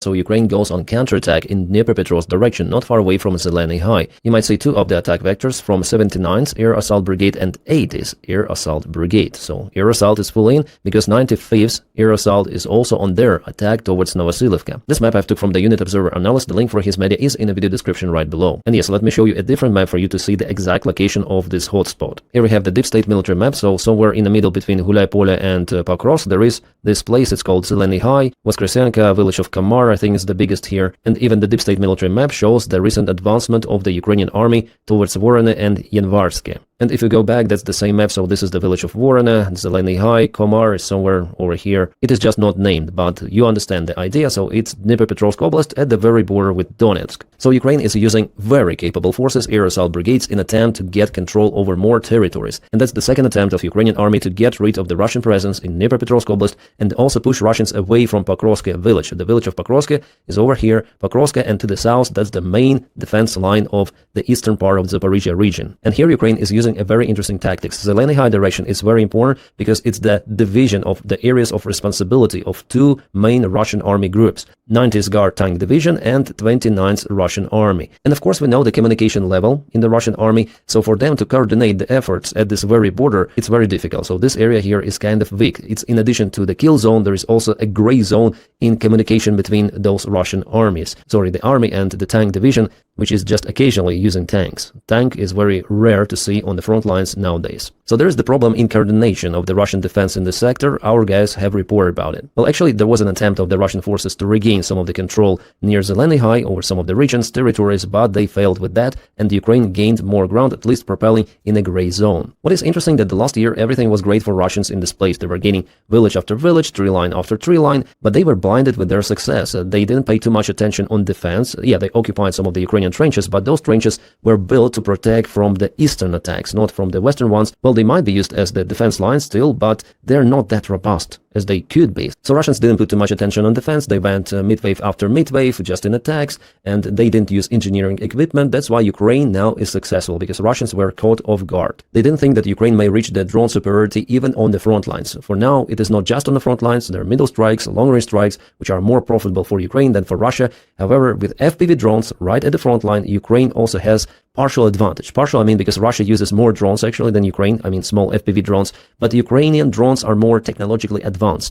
So Ukraine goes on counterattack in Dnipropetrovsk direction, not far away from Zeleny High. You might see two of the attack vectors from 79th Air Assault Brigade and 80th Air Assault Brigade. So Air Assault is full in because 95th Air Assault is also on their attack towards Novosilivka. This map I took from the Unit Observer Analyst. The link for his media is in the video description right below. And yes, let me show you a different map for you to see the exact location of this hotspot. Here we have the deep state military map, so somewhere in the middle between Gulay-Pole and Pokrovsk there is this place. It's called Zeleny High. Voskresenka, village of Kamar, I think is the biggest here. And even the deep state military map shows the recent advancement of the Ukrainian army towards Vorone and Yanvarske. And if you go back, that's the same map, so this is the village of Vorone, Zeleny High, Komar is somewhere over here. It is just not named, but you understand the idea, so it's Dnipropetrovsk Oblast at the very border with Donetsk. So Ukraine is using very capable forces, air assault brigades, in attempt to get control over more territories. And that's the second attempt of Ukrainian army to get rid of the Russian presence in Dnipropetrovsk Oblast and also push Russians away from Pokrovsk village. The village of Pokrovsk is over here, Pokrovsk, and to the south, that's the main defense line of the eastern part of the Zaporizhia region. And here Ukraine is using a very interesting tactics. Zeleny High direction is very important because it's the division of the areas of responsibility of two main Russian army groups, 90th Guard Tank Division and 29th Russian Army. And of course we know the communication level in the Russian army, so for them to coordinate the efforts at this very border, it's very difficult. So this area here is kind of weak. It's in addition to the kill zone, there is also a gray zone in communication between those Russian armies. Sorry, the army and the tank division, which is just occasionally using tanks. Tank is very rare to see on the front lines nowadays. So there is the problem in coordination of the Russian defense in the sector. Our guys have reported about it. Well, actually, there was an attempt of the Russian forces to regain some of the control near Zeleny High over some of the region's territories, but they failed with that, and Ukraine gained more ground, at least propelling in a gray zone. What is interesting that the last year everything was great for Russians in this place. They were gaining village after village, tree line after tree line, but they were blinded with their success. They didn't pay too much attention on defense. Yeah, they occupied some of the Ukrainian trenches, but those trenches were built to protect from the eastern attacks, not from the western ones. Well, they might be used as the defense lines still, but they're not that robust as they could be. So Russians didn't put too much attention on defense. They went mid-wave after mid-wave just in attacks, and they didn't use engineering equipment. That's why Ukraine now is successful, because Russians were caught off guard. They didn't think that Ukraine may reach the drone superiority even on the front lines. For now, it is not just on the front lines. There are middle strikes, long-range strikes, which are more profitable for Ukraine than for Russia. However, with FPV drones right at the front line, Ukraine also has partial advantage. Partial, I mean, because Russia uses more drones actually than Ukraine, I mean small FPV drones, but Ukrainian drones are more technologically advanced.